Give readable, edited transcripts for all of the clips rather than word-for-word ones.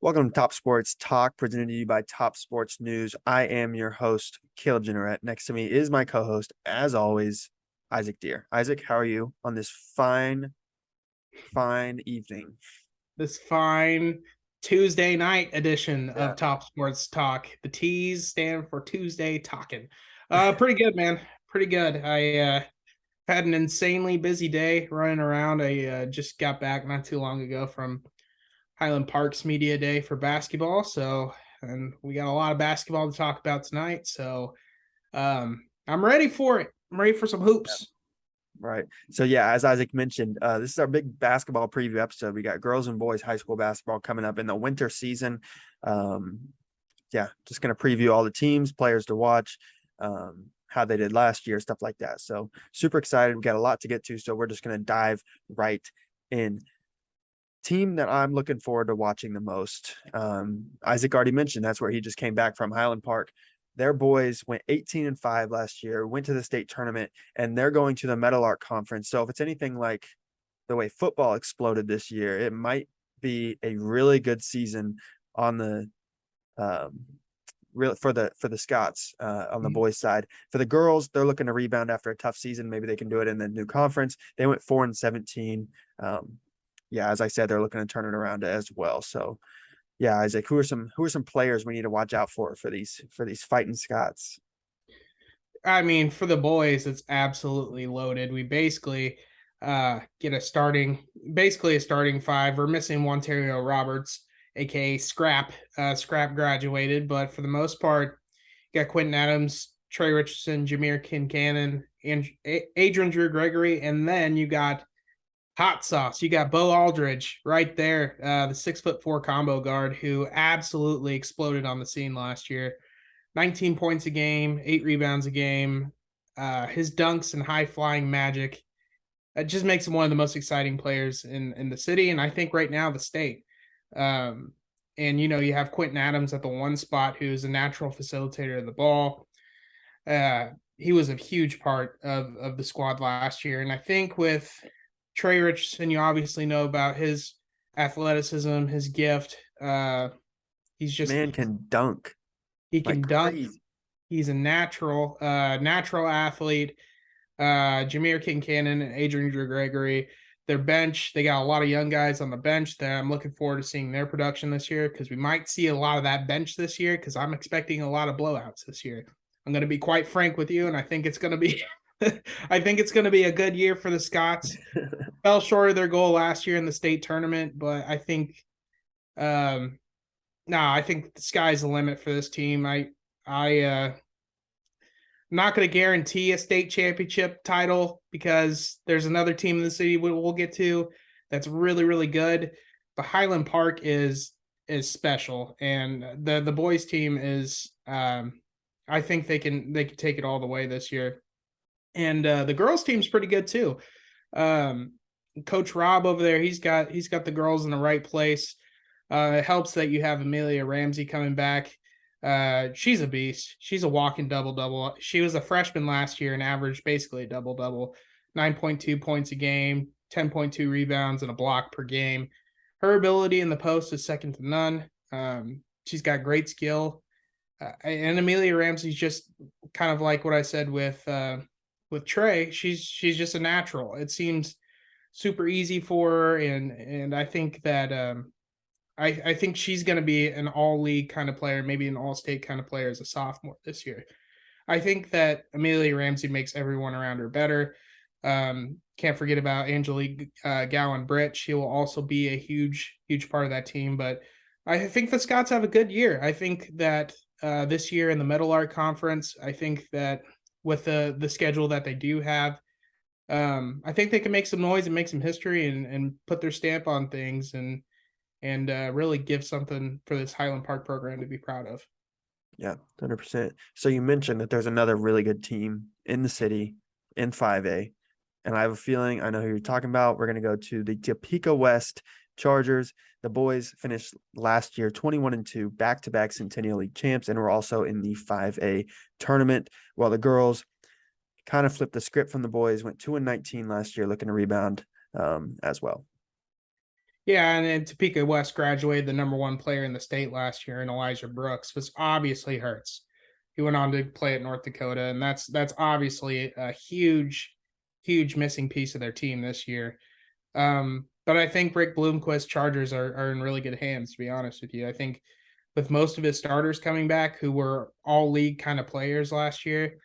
Welcome to Top Sports Talk, presented to you by Top Sports News. I am your host, Caleb Jenneret. Next to me is my co-host, as always, Isaac Deer. Isaac, how are you on this fine evening? This fine Tuesday night edition Yeah. of Top Sports Talk. The T's stand for Tuesday Talking. Pretty good, man. Pretty good. I had an insanely busy day running around. I just got back not too long ago from Highland Park's media day for basketball. And we got a lot of basketball to talk about tonight. I'm ready for it. I'm ready for some hoops. Right. So yeah, as Isaac mentioned, this is our big basketball preview episode. We got girls and boys high school basketball coming up in the winter season. Um, yeah, just going to preview all the teams, players to watch, how they did last year, stuff like that. So super excited. We got a lot to get to, so we're just going to dive right in. Team that I'm looking forward to watching the most. Isaac already mentioned that's where he just came back from, Highland Park. Their boys went 18-5 last year, went to the state tournament, and they're going to the Meadowlark Conference. So if it's anything like the way football exploded this year, it might be a really good season on the um, real for the Scots on the boys' side. For the girls, they're looking to rebound after a tough season. Maybe they can do it in the new conference. They went 4-17. Yeah, as I said, they're looking to turn it around as well. So yeah, Isaac, who are some players we need to watch out for these fighting Scots? I mean, for the boys, it's absolutely loaded. We basically get basically a starting five. We're missing Ontario Roberts, aka Scrap. Scrap graduated, but for the most part, you got Quentin Adams, Trey Richardson, Jameer Kincannon, and Adrian Drew Gregory, and then you got hot sauce. You got Bo Aldridge right there, the 6'4" combo guard who absolutely exploded on the scene last year. 19 points a game, 8 rebounds a game. His dunks and high flying magic, it just makes him one of the most exciting players in the city, and I think right now the state. Um, and you have Quentin Adams at the one spot, who's a natural facilitator of the ball. He was a huge part of the squad last year, and I think with Trey Richardson, you obviously know about his athleticism, his gift. He's just Man can dunk he like can dunk. crazy. He's a natural athlete. Jameer Kincannon and Adrian Drew Gregory. Their bench, they got a lot of young guys on the bench that I'm looking forward to seeing their production this year, because we might see a lot of that bench this year, because I'm expecting a lot of blowouts this year. I'm going to be quite frank with you, and I think it's going to be I think it's going to be a good year for the Scots. Fell short of their goal last year in the state tournament, but I think no, I think the sky's the limit for this team. I'm not going to guarantee a state championship title, because there's another team in the city we'll get to that's really, really good. But Highland Park is special, and the boys team is. I think they can take it all the way this year, and the girls team's pretty good too. Um, Coach Rob over there, he's got the girls in the right place. It helps that you have Amelia Ramsey coming back. She's a beast. She's a walking double double. She was a freshman last year and averaged basically a double double, 9.2 points a game, 10.2 rebounds, and a block per game. Her ability in the post is second to none. She's got great skill, and Amelia Ramsey's just kind of like what I said with Trey. She's just a natural. It seems super easy for her, and I think that I think she's going to be an all league kind of player, maybe an all state kind of player as a sophomore this year. I think that Amelia Ramsey makes everyone around her better. Can't forget about Angelique Gowan Britt. She will also be a huge part of that team. But I think the Scots have a good year. I think that this year in the Meadowlark Conference, I think that with the schedule that they do have, I think they can make some noise and make some history, and put their stamp on things, and really give something for this Highland Park program to be proud of. Yeah, 100%. So you mentioned that there's another really good team in the city in 5A. And I have a feeling I know who you're talking about. We're going to go to the Topeka West Chargers. The boys finished last year 21-2, back-to-back Centennial League champs, and were also in the 5A tournament. While the girls kind of flipped the script from the boys, went 2-19 last year, looking to rebound as well. Yeah, and then Topeka West graduated the number one player in the state last year, and Elijah Brooks, was obviously hurts. He went on to play at North Dakota, and that's obviously a huge missing piece of their team this year. But I think Rick Bloomquist Chargers are in really good hands, to be honest with you. I think with most of his starters coming back, who were all league kind of players last year,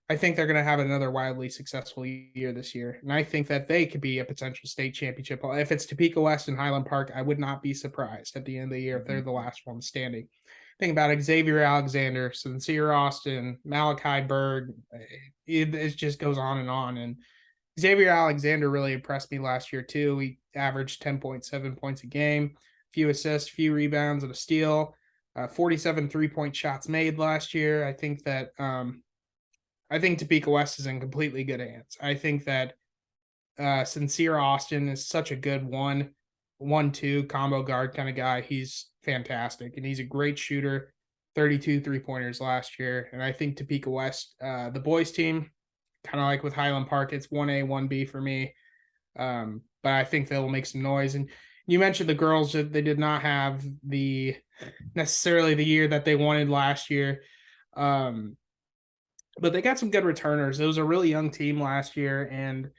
I think they're going to have another wildly successful year this year. And I think that they could be a potential state championship. If it's Topeka West and Highland Park, I would not be surprised at the end of the year if they're the last one standing. Think about Xavier Alexander, Sincere Austin, Malachi Berg. It just goes on and on. And Xavier Alexander really impressed me last year, too. He averaged 10.7 points a game, few assists, few rebounds, and a steal. 47 3-point shots made last year. I think Topeka West is in completely good hands. I think that Sincere Austin is such a good 1-1-2 combo guard kind of guy. He's fantastic, and he's a great shooter. 32 3-pointers last year. And I think Topeka West, the boys team, kind of like with Highland Park, it's 1A, 1B for me. But I think they'll make some noise. And you mentioned the girls, that they did not have necessarily the year that they wanted last year. But they got some good returners. It was a really young team last year, and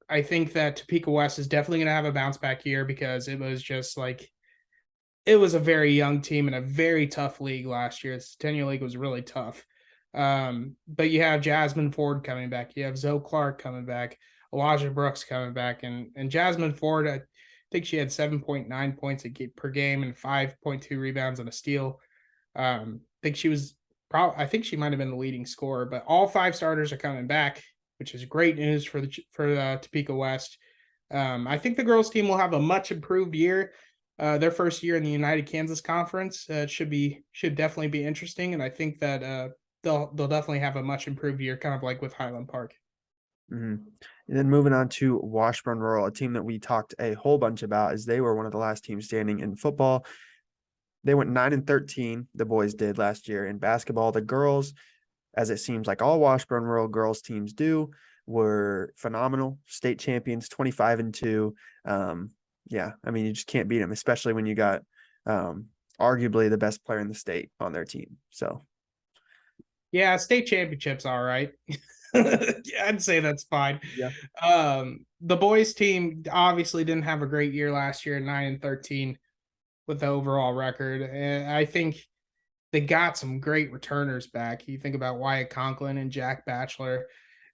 I think that Topeka West is definitely going to have a bounce back year, because it was just like, it was a very young team in a very tough league last year. The Centennial League was really tough. But you have Jasmine Ford coming back. You have Zoe Clark coming back. Elijah Brooks coming back. And Jasmine Ford, I think she had 7.9 points per game and 5.2 rebounds and a steal. I think she might have been the leading scorer, but all 5 starters are coming back, which is great news for Topeka West. I think the girls team will have a much improved year. Their first year in the United Kansas Conference should definitely be interesting, and I think that they'll definitely have a much improved year, kind of like with Highland Park. Mm-hmm. And then moving on to Washburn Rural, a team that we talked a whole bunch about, as they were one of the last teams standing in football. They went 9-13, the boys did last year. In basketball, the girls, as it seems like all Washburn Rural girls teams do, were phenomenal. State champions, 25-2. Yeah, I mean, you just can't beat them, especially when you got arguably the best player in the state on their team. So, yeah, state championships, all right. Yeah, I'd say that's fine. yeah. The boys team obviously didn't have a great year last year, 9-13 with the overall record. And I think they got some great returners back. You think about Wyatt Conklin and Jack Batchelor.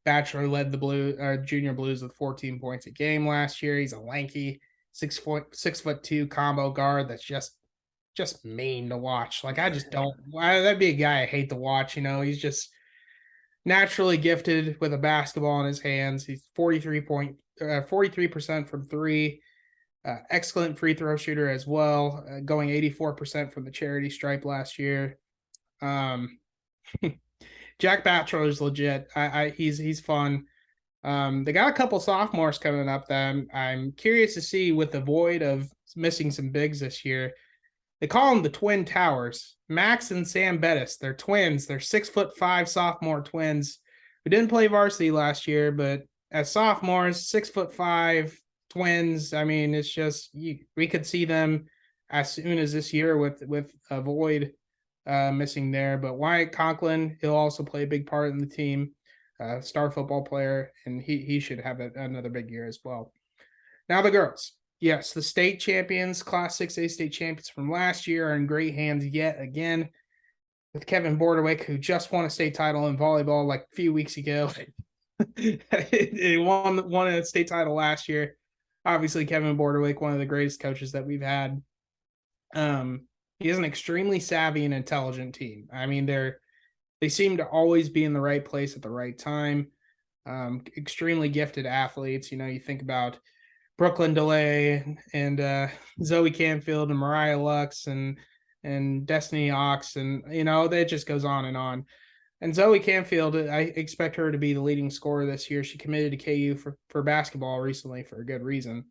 Batchelor led the Junior Blues with 14 points a game last year. He's a lanky 6'2" combo guard that's just mean to watch. Like, I just don't. That'd be a guy I hate to watch. He's just naturally gifted with a basketball in his hands. He's 43% from 3. Excellent free throw shooter as well, going 84% from the charity stripe last year. Jack Batchelor is legit. He's fun. They got a couple sophomores coming up that I'm curious to see, with the void of missing some bigs this year. They call them the Twin Towers. Max and Sam Bettis. They're twins. They're 6'5" sophomore twins who didn't play varsity last year, but as sophomores, 6'5" twins. I mean, it's just, we could see them as soon as this year with a void missing there. But Wyatt Conklin, he'll also play a big part in the team. Star football player, and he should have another big year as well. Now the girls. Yes, the state champions, Class 6A state champions from last year, are in great hands yet again, with Kevin Borderwick, who just won a state title in volleyball like a few weeks ago. He won a state title last year. Obviously, Kevin Borderwick, one of the greatest coaches that we've had. He is an extremely savvy and intelligent team. I mean, they seem to always be in the right place at the right time. Extremely gifted athletes. You think about Brooklyn DeLay and Zoe Canfield and Mariah Lux and Destiny Ox, and that just goes on and on. And Zoe Canfield, I expect her to be the leading scorer this year. She committed to KU for basketball recently for a good reason.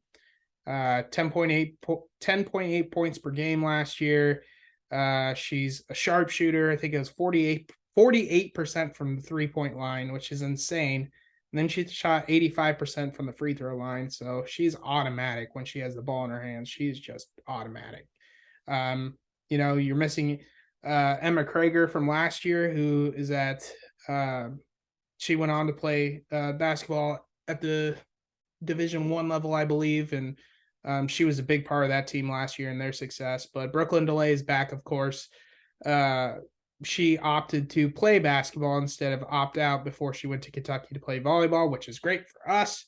10.8 points per game last year. She's a sharpshooter. I think it was 48% from the 3-point line, which is insane. And then she shot 85% from the free throw line. So she's automatic when she has the ball in her hands. She's just automatic. You're missing Emma Krager from last year, who is she went on to play basketball at the Division I level, I believe, and she was a big part of that team last year and their success. But Brooklyn DeLay is back, of course. She opted to play basketball instead of opt out before she went to Kentucky to play volleyball, which is great for us.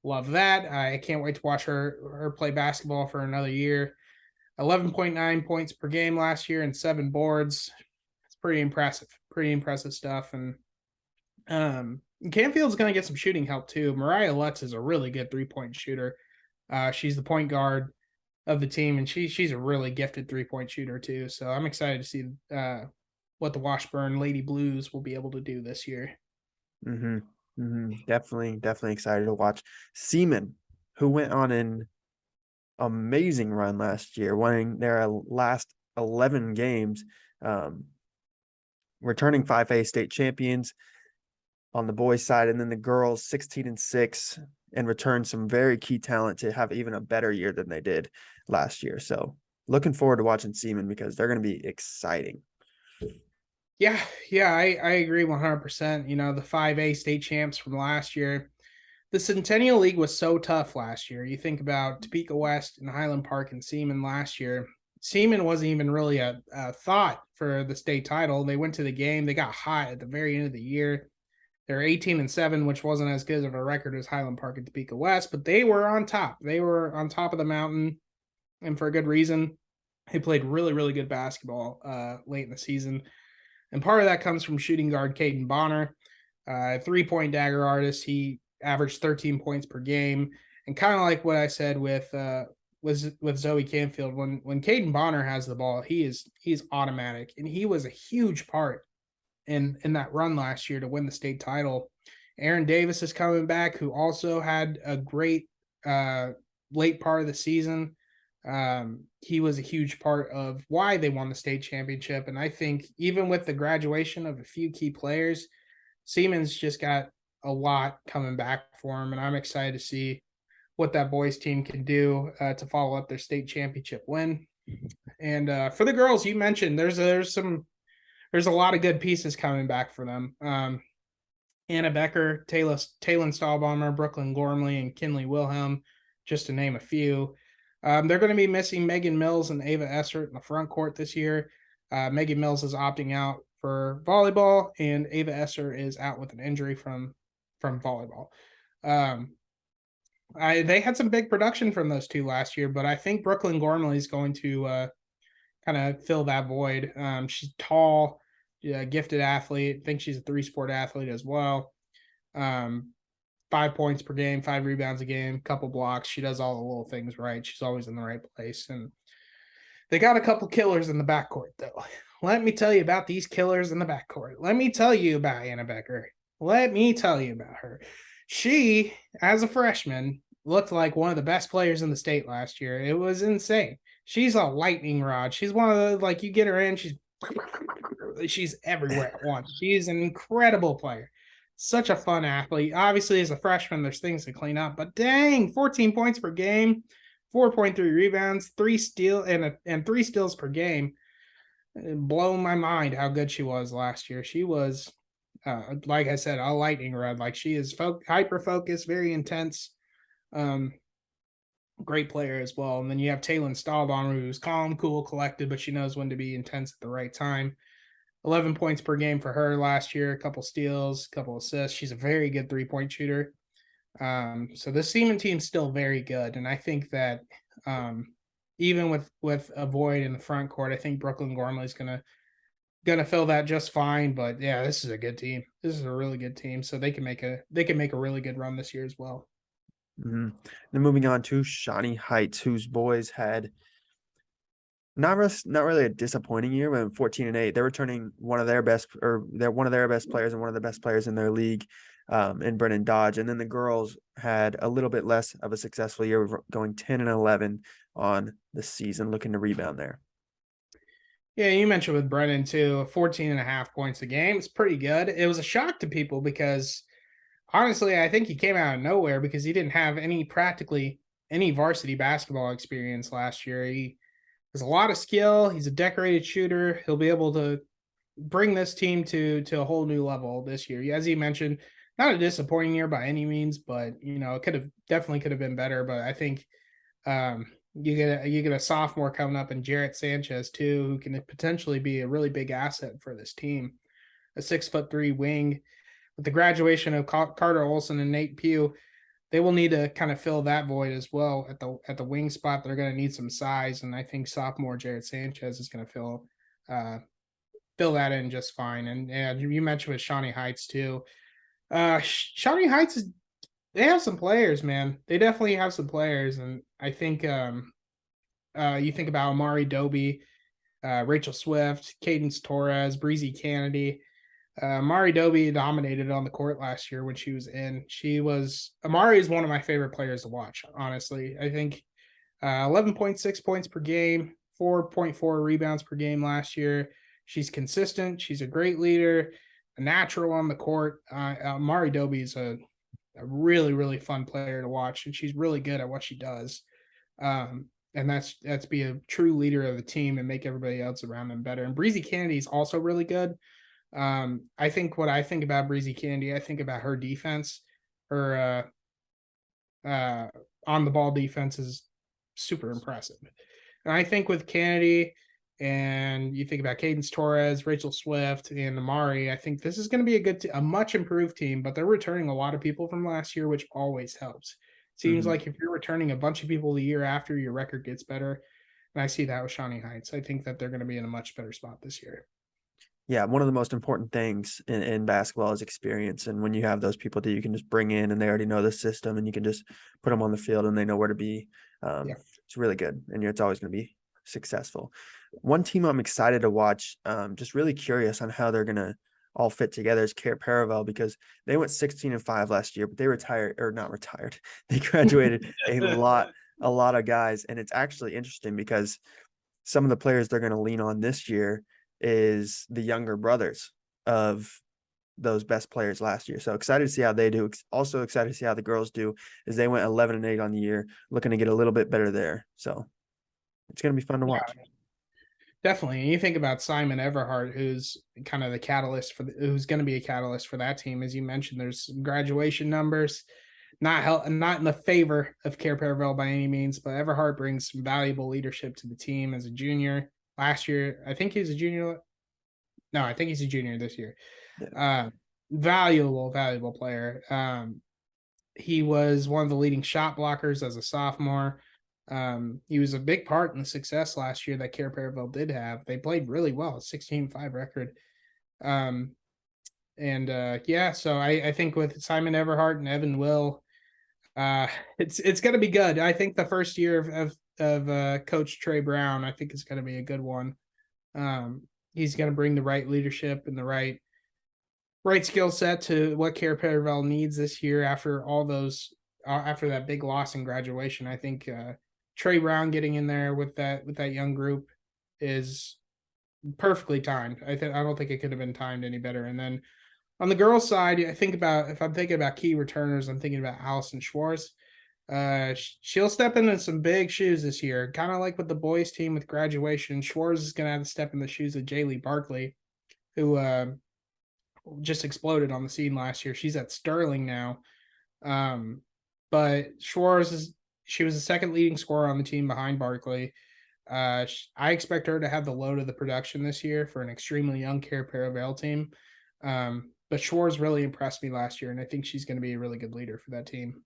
Love that. I can't wait to watch her play basketball for another year. 11.9 points per game last year and 7 boards. It's pretty impressive. Pretty impressive stuff. And Canfield's going to get some shooting help too. Mariah Lutz is a really good 3-point shooter. She's the point guard of the team, and she's a really gifted 3-point shooter too. So I'm excited to see what the Washburn Lady Blues will be able to do this year. Definitely excited to watch. Seaman, who went on an amazing run last year, winning their last 11 games, returning 5A state champions on the boys' side, and then the girls 16-6, and return some very key talent to have even a better year than they did last year. So looking forward to watching Seaman because they're going to be exciting. Yeah, I agree 100%. The 5A state champs from last year. The Centennial League was so tough last year. You think about Topeka West and Highland Park and Seaman last year. Seaman wasn't even really a thought for the state title. They went to the game. They got hot at the very end of the year. They're 18-7, which wasn't as good of a record as Highland Park and Topeka West, but they were on top. They were on top of the mountain, and for a good reason. They played really, really good basketball late in the season. And part of that comes from shooting guard Caden Bonner, 3-point dagger artist. He averaged 13 points per game. And kind of like what I said with Zoe Canfield, when Caden Bonner has the ball, he's automatic. And he was a huge part in that run last year to win the state title. Aaron Davis is coming back, who also had a great late part of the season. He was a huge part of why they won the state championship. And I think even with the graduation of a few key players, Seaman's just got a lot coming back for him. And I'm excited to see what that boys team can do to follow up their state championship win. And for the girls, you mentioned there's a lot of good pieces coming back for them. Anna Becker, Taylon Stahlbomber, Brooklyn Gormley, and Kinley Wilhelm, just to name a few. They're going to be missing Megan Mills and Ava Essert in the front court this year. Megan Mills is opting out for volleyball, and Ava Essert is out with an injury from volleyball. They had some big production from those two last year, but I think Brooklyn Gormley is going to kind of fill that void. She's tall, gifted athlete. I think she's a 3-sport athlete as well. 5 points per game, 5 rebounds a game, couple blocks. She does all the little things right. She's always in the right place. And they got a couple killers in the backcourt, though. Let me tell you about these killers in the backcourt. Let me tell you about Anna Becker. Let me tell you about her. She, as a freshman, looked like one of the best players in the state last year. It was insane. She's a lightning rod. She's one of the, like, you get her in, she's everywhere at once. She's an incredible player. Such a fun athlete. Obviously, as a freshman, there's things to clean up, but dang, 14 points per game, 4.3 rebounds, 3 steals, and 3 steals per game. It blew my mind how good she was last year. She was, like I said, a lightning rod. Like, she is hyper-focused, very intense. Great player as well. And then you have Taylon Stahlbomber, who's calm, cool, collected, but she knows when to be intense at the right time. 11 points per game for her last year, a couple steals, a couple assists. She's a very good 3-point shooter. So the Seaman team's still very good. And I think that even with a void in the front court, I think Brooklyn Gormley is gonna fill that just fine. But yeah, this is a good team. This is a really good team. So they can make a really good run this year as well. Then moving on to Shawnee Heights, whose boys had not really a disappointing year, but 14-8. They're returning one of their best players and one of the best players in their league, in Brennan Dodge. And then the girls had a little bit less of a successful year, going 10-11 on the season, looking to rebound there. Yeah, you mentioned with Brennan too, 14.5 points a game. It's pretty good. It was a shock to people because honestly, I think he came out of nowhere because he didn't have practically any varsity basketball experience last year. He has a lot of skill. He's a decorated shooter. He'll be able to bring this team to a whole new level this year. As you mentioned, not a disappointing year by any means, but it could have been better. But I think you get a sophomore coming up in Jarrett Sanchez too, who can potentially be a really big asset for this team. A 6'3" wing. With the graduation of Carter Olson and Nate Pugh, they will need to kind of fill that void as well at the wing spot. They're going to need some size, and I think sophomore Jarrett Sanchez is going to fill that in just fine. And you mentioned with Shawnee Heights too. Shawnee Heights they have some players, man. They definitely have some players, and I think you think about Amari Doby, Rachel Swift, Cadence Torres, Breezy Kennedy. Amari Doby dominated on the court last year when she was in. Amari is one of my favorite players to watch, honestly. I think 11.6 points per game, 4.4 rebounds per game last year. She's consistent. She's a great leader, a natural on the court. Amari Doby is a really, really fun player to watch, and she's really good at what she does. And that's be a true leader of the team and make everybody else around them better. And Breezy Kennedy is also really good. I think what I think about Breezy Kennedy, I think about her defense. Her on the ball defense is super impressive. And I think with Kennedy and you think about Cadence Torres, Rachel Swift, and Amari, I think this is going to be a much improved team, but they're returning a lot of people from last year, which always helps. Seems like if you're returning a bunch of people the year after, your record gets better. And I see that with Shawnee Heights. I think that they're going to be in a much better spot this year. Yeah, one of the most important things in basketball is experience. And when you have those people that you can just bring in and they already know the system and you can just put them on the field and they know where to be, it's really good. And it's always going to be successful. One team I'm excited to watch, just really curious on how they're going to all fit together is Paravel, because they went 16-5 last year, but they retired or not retired. They graduated a lot of guys. And it's actually interesting because some of the players they're going to lean on this year is the younger brothers of those best players last year. So excited to see how they do. Also excited to see how the girls do, as they went 11-8 on the year, looking to get a little bit better there. So it's going to be fun to watch. Definitely. And you think about Simon Everhart, who's kind of the catalyst who's going to be a catalyst for that team. As you mentioned, there's some graduation numbers, not in the favor of Care Paravel by any means, but Everhart brings some valuable leadership to the team as a junior. Last year, I think he's a junior. No, I think he's a junior this year. Yeah. Valuable player. He was one of the leading shot blockers as a sophomore. He was a big part in the success last year that Care Paravel did have. They played really well, 16-5 record. So I think with Simon Everhart and Evan Will, it's going to be good. I think the first year of Coach Trey Brown, I think is going to be a good one. He's going to bring the right leadership and the right skill set to what Care Paravel needs this year after after that big loss in graduation. I think Trey Brown getting in there with that young group is perfectly timed. I don't think it could have been timed any better. And then on the girls' side, if I'm thinking about key returners, I'm thinking about Allison Schwartz. She'll step into some big shoes this year, kind of like with the boys' team with graduation. Schwartz is going to have to step in the shoes of Jaylee Barkley, who just exploded on the scene last year. She's at Sterling now. But Schwartz she was the second leading scorer on the team behind Barkley. I expect her to have the load of the production this year for an extremely young Care Paravel team. But Schwartz really impressed me last year, and I think she's going to be a really good leader for that team.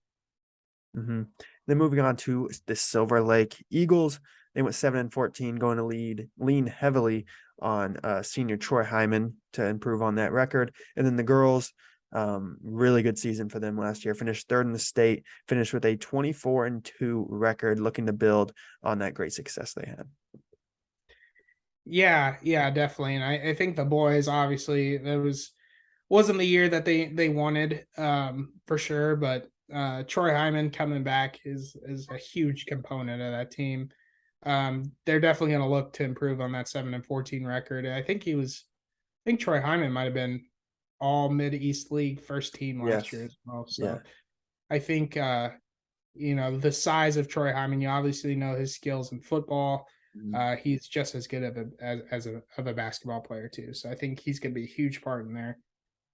Mm-hmm. Then moving on to the Silver Lake Eagles, they went 7-14, going to lean heavily on senior Troy Hyman to improve on that record. And then the girls, really good season for them last year. Finished third in the state, finished with a 24-2 record, looking to build on that great success they had. Yeah, definitely. And I think the boys, obviously, wasn't the year that they wanted, for sure, but Troy Hyman coming back is a huge component of that team. They're definitely going to look to improve on that 7-14 record. I think Troy Hyman might have been all Mid-East League first team last year Yes. as well. So Yeah. I think the size of Troy Hyman, you obviously know his skills in football. Mhm. He's just as good of a basketball player too. So I think he's going to be a huge part in their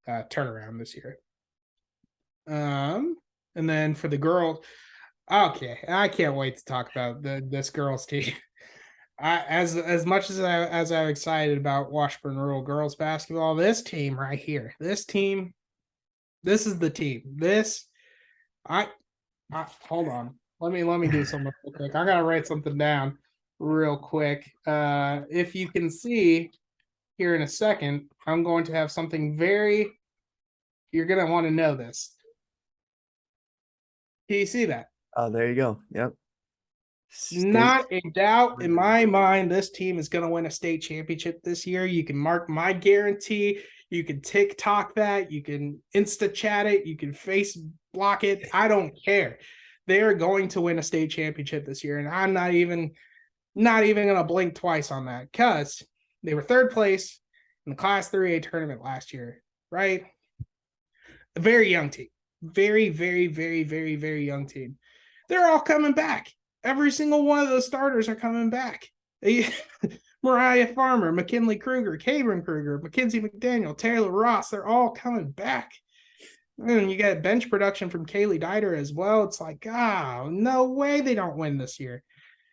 turnaround this year. And then for the girl, okay, I can't wait to talk about this girls team. As much as I'm excited about Washburn Rural girls basketball, this team right here, this is the team. I hold on. Let me do something real quick. I gotta write something down real quick. If you can see here in a second, I'm going to have something very. You're gonna want to know this. Can you see that? Oh, there you go. Yep. State. Not a doubt in my mind, this team is going to win a state championship this year. You can mark my guarantee. You can TikTok that. You can Insta chat it. You can face block it. I don't care. They are going to win a state championship this year, and I'm not even going to blink twice on that because they were third place in the Class 3A tournament last year, right? A very young team, very, very, very, very, very young team. They're all coming back. Every single one of those starters are coming back. Mariah Farmer, McKinley Kruger, Cabron Kruger, Mackenzie McDaniel, Taylor Ross, they're all coming back. And you got bench production from Kaylee Dieter as well. It's like, no way they don't win this year.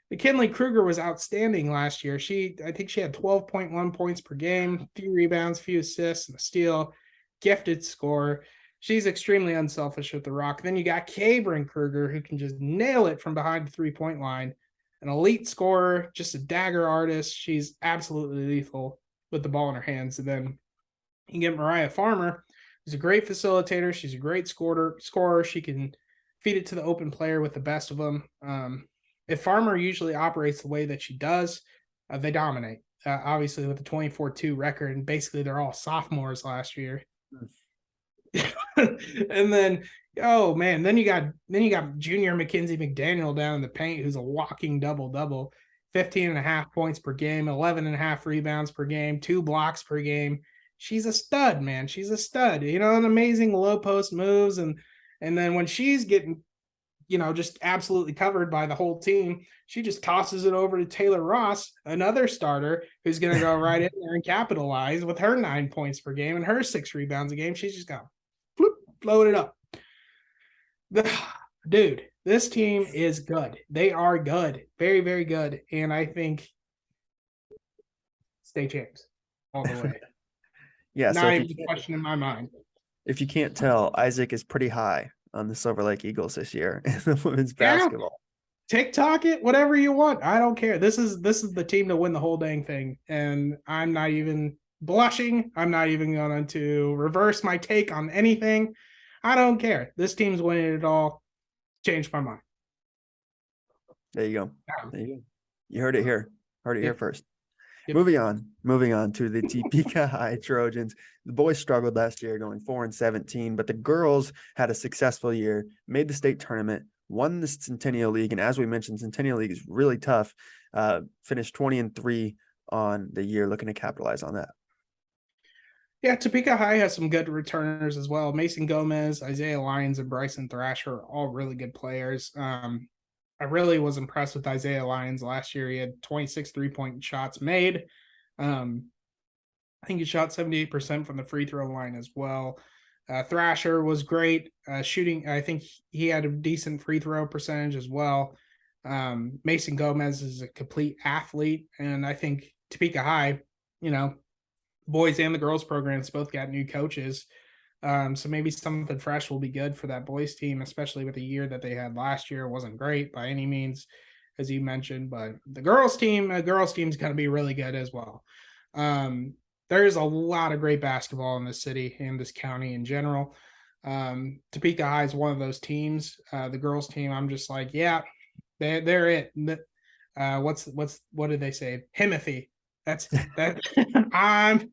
McKinley Kruger was outstanding last year. I think she had 12.1 points per game, few rebounds, few assists, and a steal, gifted score. She's extremely unselfish with the rock. Then you got Cabron Kruger, who can just nail it from behind the 3-point line. An elite scorer, just a dagger artist. She's absolutely lethal with the ball in her hands. And then you get Mariah Farmer, who's a great facilitator. She's a great scorer. She can feed it to the open player with the best of them. If Farmer usually operates the way that she does, they dominate. Obviously, with the 24-2 record, and basically they're all sophomores last year. And then, oh man, then you got junior Mackenzie McDaniel down in the paint, who's a walking double-double, 15.5 points per game, 11.5 rebounds per game, 2 blocks per game. She's a stud, man. She's a stud. An amazing low post moves, and then when she's getting just absolutely covered by the whole team, she just tosses it over to Taylor Ross, another starter who's going to go right in there and capitalize with her 9 points per game and her 6 rebounds a game. She's just got float it up. Dude, this team is good. They are good. Very, very good. And I think state champs all the way. Yeah. Not even a question in my mind. If you can't tell, Isaac is pretty high on the Silver Lake Eagles this year in the women's basketball. TikTok it, whatever you want. I don't care. This is the team to win the whole dang thing. And I'm not even blushing. I'm not even going to reverse my take on anything. I don't care. This team's winning it all. Changed my mind. There you go. There you go. You heard it here. Heard it here first. Yep. Moving on to the Topeka High Trojans. The boys struggled last year, going 4-17, but the girls had a successful year, made the state tournament, won the Centennial League, and as we mentioned, Centennial League is really tough. Finished 20-3 on the year, looking to capitalize on that. Yeah, Topeka High has some good returners as well. Mason Gomez, Isaiah Lyons, and Bryson Thrasher are all really good players. I really was impressed with Isaiah Lyons last year. He had 26 3-point shots made. I think he shot 78% from the free throw line as well. Thrasher was great shooting. I think he had a decent free throw percentage as well. Mason Gomez is a complete athlete, and I think Topeka High, boys and the girls programs both got new coaches. So maybe something fresh will be good for that boys team, especially with the year that they had last year. It wasn't great by any means, as you mentioned, but the girls team's going to be really good as well. There's a lot of great basketball in this city and this county in general. Topeka High is one of those teams. The girls team, I'm just like, yeah, they're it. What did they say? Himothy. That's that. I'm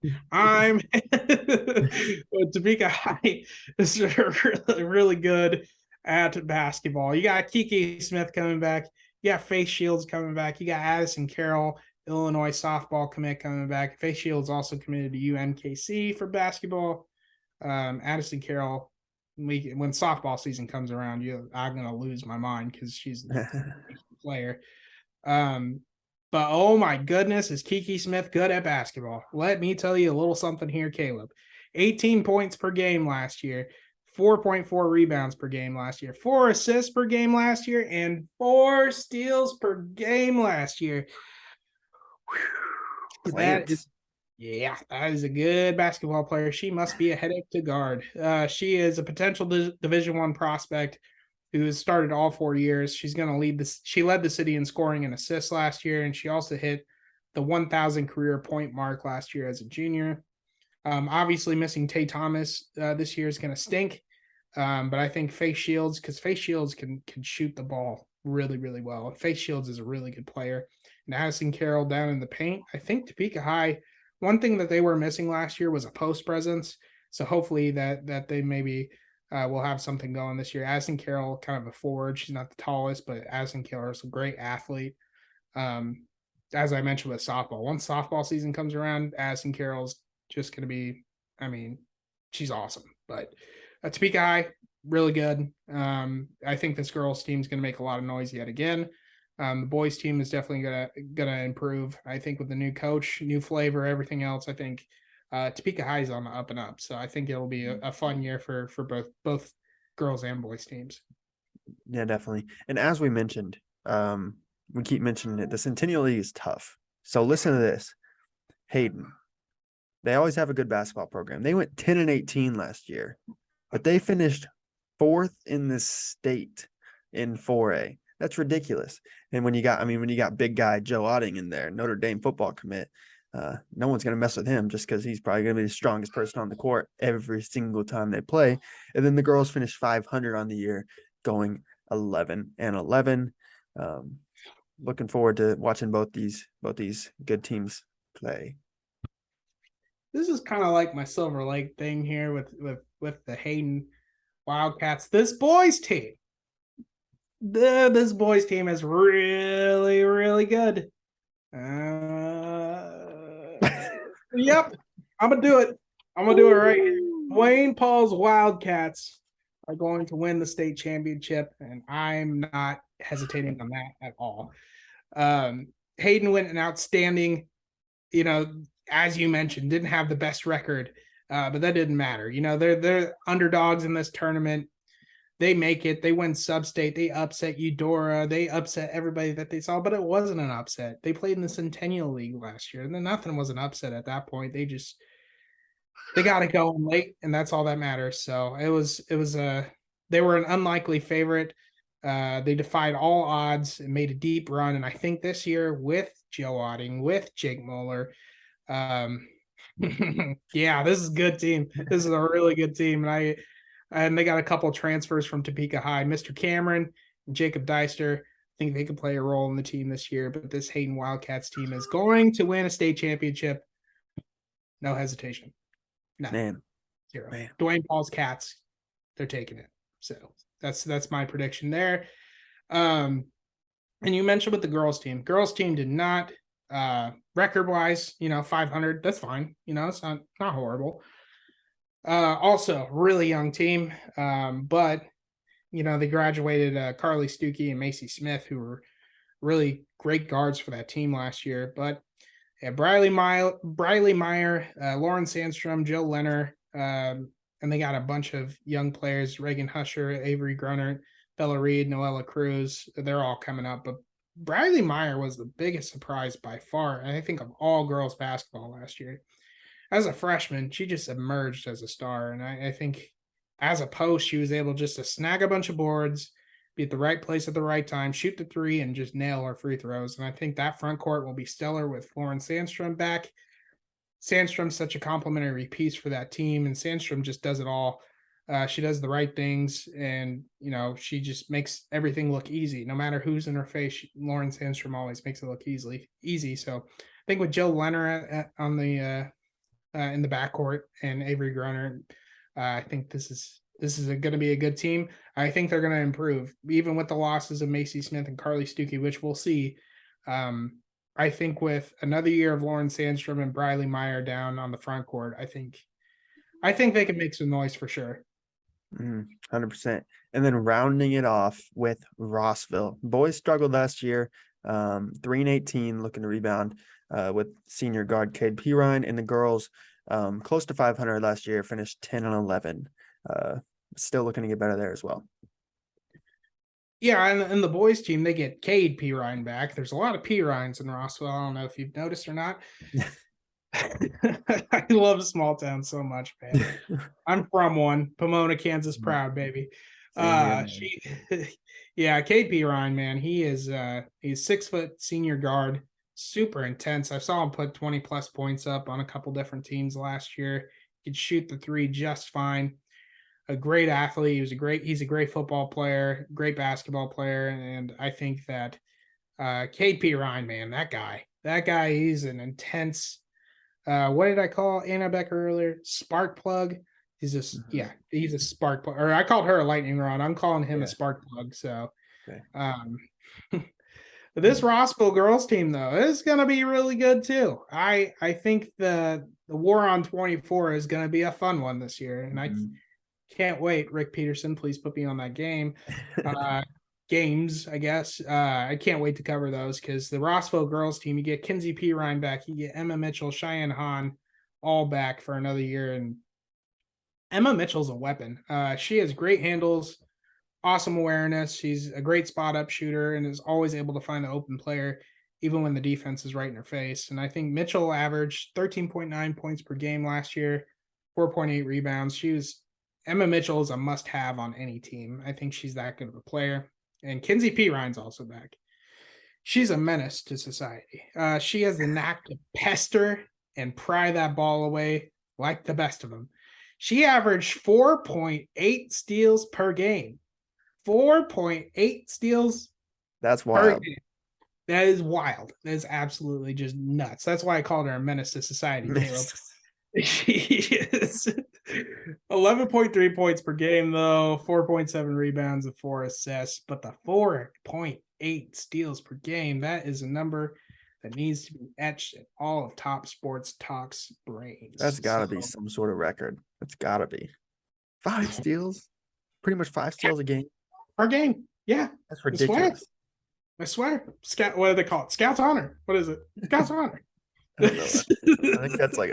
Topeka High is really, really good at basketball. You got Kiki Smith coming back. You got Faith Shields coming back. You got Addison Carroll, Illinois softball commit coming back. Faith Shields also committed to UMKC for basketball. Addison Carroll, when softball season comes around, I'm gonna lose my mind because she's a player. But oh my goodness, is Kiki Smith good at basketball? Let me tell you a little something here, Caleb. 18 points per game last year, 4.4 rebounds per game last year, 4 assists per game last year, and 4 steals per game last year. That is, yeah, that is a good basketball player. She must be a headache to guard. She is a potential Division I prospect who has started all 4 years. She's going to lead this. She led the city in scoring and assists last year, and she also hit the 1,000 career point mark last year as a junior. Obviously, missing Tay Thomas this year is going to stink. But I think Faith Shields, because Faith Shields can shoot the ball really, really well. Faith Shields is a really good player. And Addison Carroll down in the paint. I think Topeka High, one thing that they were missing last year was a post presence. So hopefully that they maybe will have something going this year. Addison Carroll, kind of a forward. She's not the tallest, but Addison Carroll is a great athlete. As I mentioned with softball, once softball season comes around, Addison Carroll's just going to be, I mean, she's awesome. But Topeka High, really good. I think this girls' team is going to make a lot of noise yet again. The boys' team is definitely gonna improve. I think with the new coach, new flavor, everything else. I think Topeka High is on the up and up. So I think it'll be a fun year for both girls and boys teams. Yeah, definitely. And as we mentioned, we keep mentioning it. The Centennial League is tough. So listen to this, Hayden. They always have a good basketball program. They went 10-18 last year, but they finished 4th in the state in 4A. That's ridiculous. And when you got big guy Joe Otting in there, Notre Dame football commit, no one's going to mess with him just because he's probably going to be the strongest person on the court every single time they play. And then the girls finished 500 on the year, going 11-11. Looking forward to watching both these good teams play. This is kind of like my Silver Lake thing here with the Hayden Wildcats. This boys team is really, really good. Yep, I'm gonna do it. I'm gonna do it right here. Wayne Paul's Wildcats are going to win the state championship, and I'm not hesitating on that at all. Hayden went an outstanding, as you mentioned, didn't have the best record, but that didn't matter. They're underdogs in this tournament. They make it. They win sub-state. They upset Eudora. They upset everybody that they saw, but it wasn't an upset. They played in the Centennial League last year, and then nothing was an upset at that point. They got it going late, and that's all that matters. So they were an unlikely favorite. They defied all odds and made a deep run. And I think this year with Joe Otting, with Jake Moeller, yeah, this is a good team. This is a really good team. And they got a couple of transfers from Topeka High. Mr. Cameron and Jacob Deister, I think they could play a role in the team this year. But this Hayden Wildcats team is going to win a state championship. No hesitation. No. Man. 0. Man. Dwayne Paul's Cats, they're taking it. So that's my prediction there. And you mentioned with the girls team. Girls team did not record-wise, 500. That's fine. It's not horrible. Also, really young team, but they graduated Carly Stuckey and Macy Smith, who were really great guards for that team last year. But yeah, Briley Meyer, Lauren Sandstrom, Jill Leonard, and they got a bunch of young players: Reagan Husher, Avery Grunert, Bella Reed, Noella Cruz. They're all coming up, but Briley Meyer was the biggest surprise by far, I think, of all girls basketball last year. As a freshman, she just emerged as a star. And I think as a post, she was able just to snag a bunch of boards, be at the right place at the right time, shoot the three, and just nail her free throws. And I think that front court will be stellar with Lauren Sandstrom back. Sandstrom's such a complimentary piece for that team, and Sandstrom just does it all. She does the right things, and, she just makes everything look easy. No matter who's in her face, Lauren Sandstrom always makes it look easy. So I think with Jill Leonard on the in the backcourt and Avery Grunert, I think this is going to be a good team. I think they're going to improve, even with the losses of Macy Smith and Carly Stuckey, which we'll see. I think with another year of Lauren Sandstrom and Briley Meyer down on the front court, I think I think they can make some noise for sure. 100%. And then rounding it off with Rossville. Boys struggled last year, 3-18, looking to rebound with senior guard Cade Pirine, and the girls close to 500 last year, finished 10-11. Still looking to get better there as well. Yeah, and the boys team, they get Cade Pirine back. There's a lot of Pirines in Rossville. I don't know if you've noticed or not. I love small towns so much, man. I'm from one, Pomona, Kansas, proud baby. She, yeah, Cade Pirine, man. He's 6 foot senior guard, super intense. I saw him put 20 plus points up on a couple different teams last year. He could shoot the three just fine. A great athlete. He's a great football player, great basketball player. And I think that Cade Pirine, man, that guy, he's an intense. What did I call Anna Becker earlier? Spark plug. He's a spark plug. Or I called her a lightning rod. I'm calling him a spark plug. So, okay. This Rossville girls team though is gonna be really good too. I think the war on 24 is gonna be a fun one this year, and I can't wait. Rick Peterson, please put me on that game. Games, I guess. I can't wait to cover those because the Rossville girls team, you get Kinsey Pirine back, you get Emma Mitchell, Cheyenne Hahn, all back for another year. And Emma Mitchell's a weapon. She has great handles, awesome awareness. She's a great spot up shooter and is always able to find the open player, even when the defense is right in her face. And I think Mitchell averaged 13.9 points per game last year, 4.8 rebounds. Emma Mitchell is a must-have on any team. I think she's that good of a player. And Kinsey Pirine's also back. She's a menace to society. She has the knack to pester and pry that ball away like the best of them. She averaged 4.8 steals per game. 4.8 steals. That's wild. Per game. That is wild. That is absolutely just nuts. That's why I called her a menace to society, Caleb. She is 11.3 points per game, though, 4.7 rebounds and 4 assists. But the 4.8 steals per game, that is a number that needs to be etched in all of Top Sports Talk's brains. That's got to be some sort of record. It's got to be 5 steals, pretty much 5 steals a game. Per game, yeah. That's ridiculous. I swear. Scout. What do they call it? Scouts honor. What is it? Scouts honor. I don't know. I think that's like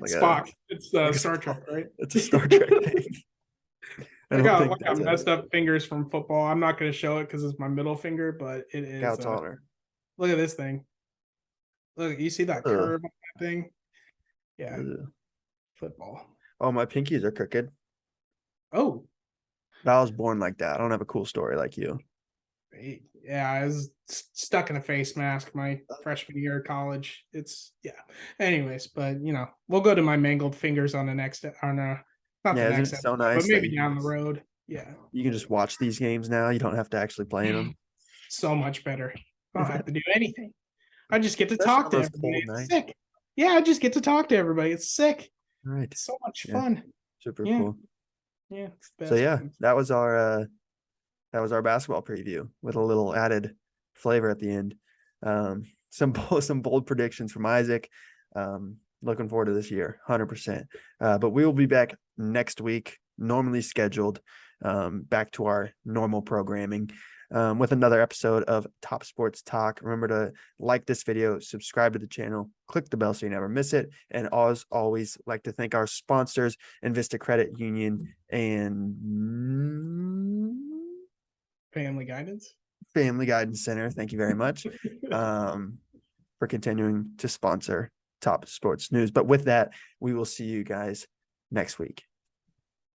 Spock. It's Star Trek, right? It's a Star Trek thing. I got messed up fingers from football. I'm not going to show it because it's my middle finger, but it is. Scout's honor. Look at this thing. Look, you see that curve on that thing? Yeah. Football. Oh, my pinkies are crooked. Oh. I was born like that. I don't have a cool story like you. Yeah, I was stuck in a face mask my freshman year of college. Anyways, but we'll go to my mangled fingers on the next not the next episode, so nice, but maybe down the road. Yeah. You can just watch these games now. You don't have to actually play in them. So much better. I don't have to do anything. I just get to talk to everybody. It's sick. Yeah, I just get to talk to everybody. It's sick. Right. It's so much fun. Super cool. Yeah. So that was our basketball preview with a little added flavor at the end. Some bold predictions from Isaac. Looking forward to this year, 100%. But we will be back next week, normally scheduled, back to our normal programming with another episode of Top Sports Talk. Remember to like this video, subscribe to the channel, click the bell so you never miss it. And as always, like to thank our sponsors, Invista Credit Union and Family Guidance Center. Thank you very much for continuing to sponsor Top Sports News. But with that, we will see you guys next week.